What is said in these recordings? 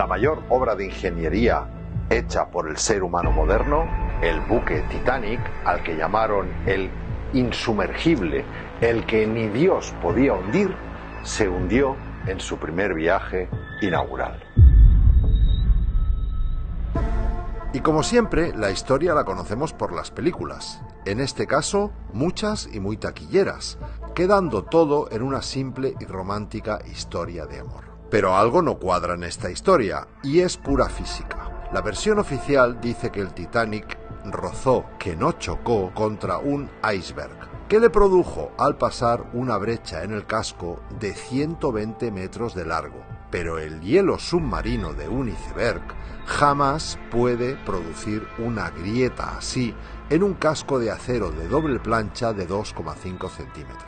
la mayor obra de ingeniería hecha por el ser humano moderno, el buque Titanic, al que llamaron el insumergible, el que ni Dios podía hundir, se hundió en su primer viaje inaugural. Y como siempre, la historia la conocemos por las películas, en este caso, muchas y muy taquilleras, quedando todo en una simple y romántica historia de amor. Pero algo no cuadra en esta historia, y es pura física. La versión oficial dice que el Titanic rozó, que no chocó, contra un iceberg, que le produjo al pasar una brecha en el casco de 120 metros de largo. Pero el hielo submarino de un iceberg jamás puede producir una grieta así en un casco de acero de doble plancha de 2,5 centímetros.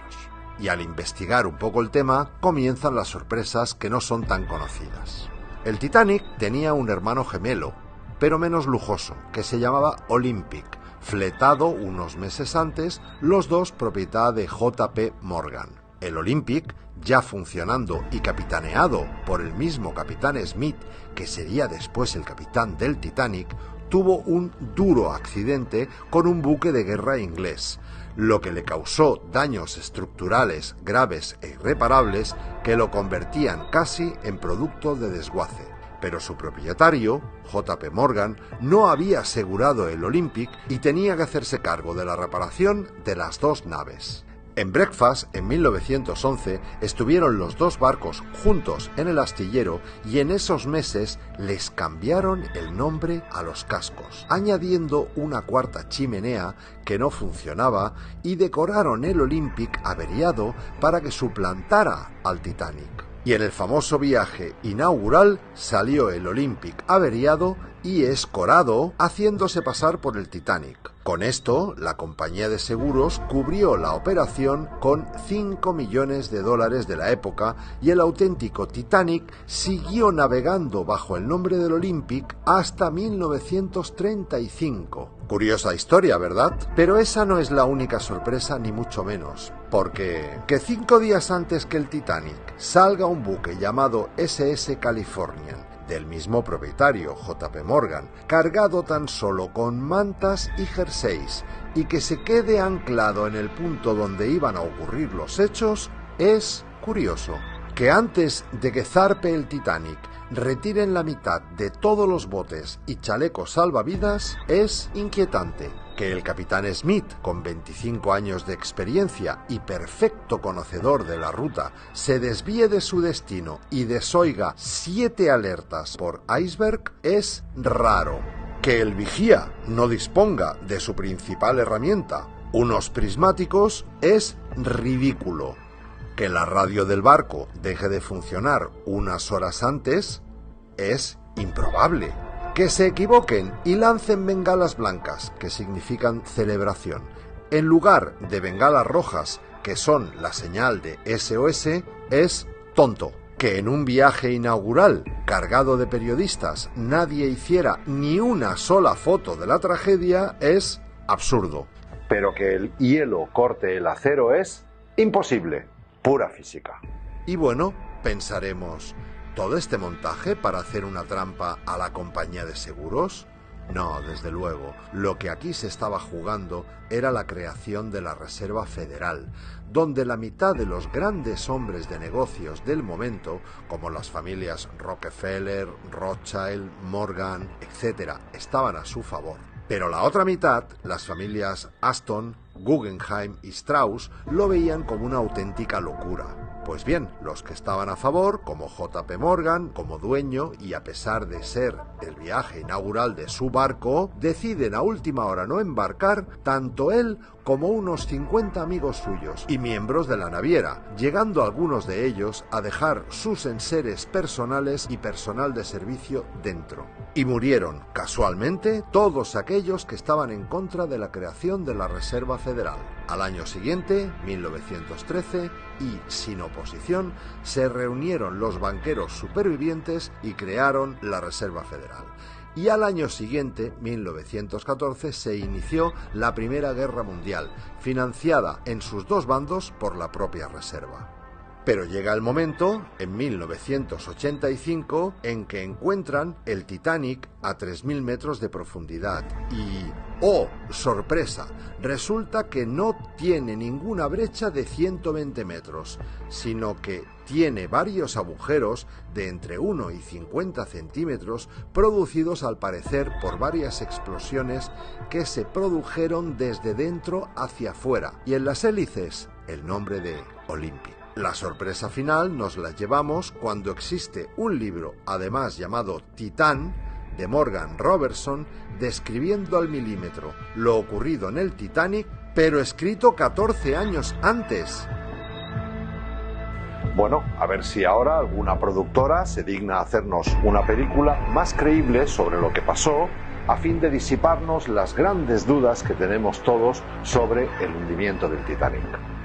Y al investigar un poco el tema, comienzan las sorpresas que no son tan conocidas. El Titanic tenía un hermano gemelo, pero menos lujoso, que se llamaba Olympic, fletado unos meses antes, los dos propiedad de J.P. Morgan. El Olympic, ya funcionando y capitaneado por el mismo capitán Smith, que sería después el capitán del Titanic, tuvo un duro accidente con un buque de guerra inglés, lo que le causó daños estructurales graves e irreparables que lo convertían casi en producto de desguace. Pero su propietario, J.P. Morgan, no había asegurado el Olympic y tenía que hacerse cargo de la reparación de las dos naves. En Belfast, en 1911, estuvieron los dos barcos juntos en el astillero y en esos meses les cambiaron el nombre a los cascos, añadiendo una cuarta chimenea que no funcionaba y decoraron el Olympic averiado para que suplantara al Titanic. Y en el famoso viaje inaugural salió el Olympic averiado y escorado, haciéndose pasar por el Titanic. Con esto, la compañía de seguros cubrió la operación con $5 millones de la época y el auténtico Titanic siguió navegando bajo el nombre del Olympic hasta 1935. Curiosa historia, ¿verdad? Pero esa no es la única sorpresa, ni mucho menos, porque que 5 días antes que el Titanic salga un buque llamado SS Californian, del mismo propietario, J.P. Morgan, cargado tan solo con mantas y jerseys, y que se quede anclado en el punto donde iban a ocurrir los hechos, es curioso. Que antes de que zarpe el Titanic retiren la mitad de todos los botes y chalecos salvavidas es inquietante. Que el capitán Smith, con 25 años de experiencia y perfecto conocedor de la ruta, se desvíe de su destino y desoiga 7 alertas por iceberg es raro. Que el vigía no disponga de su principal herramienta, unos prismáticos, es ridículo. Que la radio del barco deje de funcionar unas horas antes es improbable. Que se equivoquen y lancen bengalas blancas, que significan celebración, en lugar de bengalas rojas, que son la señal de SOS, es tonto. Que en un viaje inaugural cargado de periodistas nadie hiciera ni una sola foto de la tragedia es absurdo. Pero que el hielo corte el acero es imposible. Pura física. Y bueno, pensaremos, ¿todo este montaje para hacer una trampa a la compañía de seguros? No, desde luego. Lo que aquí se estaba jugando era la creación de la Reserva Federal, donde la mitad de los grandes hombres de negocios del momento, como las familias Rockefeller, Rothschild, Morgan, etc., estaban a su favor. Pero la otra mitad, las familias Aston, Guggenheim y Strauss, lo veían como una auténtica locura. Pues bien, los que estaban a favor, como J.P. Morgan, como dueño y a pesar de ser el viaje inaugural de su barco, deciden a última hora no embarcar tanto él como unos 50 amigos suyos y miembros de la naviera, llegando algunos de ellos a dejar sus enseres personales y personal de servicio dentro. Y murieron, casualmente, todos aquellos que estaban en contra de la creación de la Reserva Federal. Al año siguiente, 1913, y sin oposición, se reunieron los banqueros supervivientes y crearon la Reserva Federal. Y al año siguiente, 1914, se inició la Primera Guerra Mundial, financiada en sus dos bandos por la propia Reserva. Pero llega el momento, en 1985, en que encuentran el Titanic a 3.000 metros de profundidad y, ¡oh, sorpresa!, resulta que no tiene ninguna brecha de 120 metros, sino que tiene varios agujeros de entre 1 y 50 centímetros producidos al parecer por varias explosiones que se produjeron desde dentro hacia afuera, y en las hélices el nombre de Olympic. La sorpresa final nos la llevamos cuando existe un libro, además llamado Titán, de Morgan Robertson, describiendo al milímetro lo ocurrido en el Titanic, pero escrito 14 años antes. Bueno, a ver si ahora alguna productora se digna a hacernos una película más creíble sobre lo que pasó, a fin de disiparnos las grandes dudas que tenemos todos sobre el hundimiento del Titanic.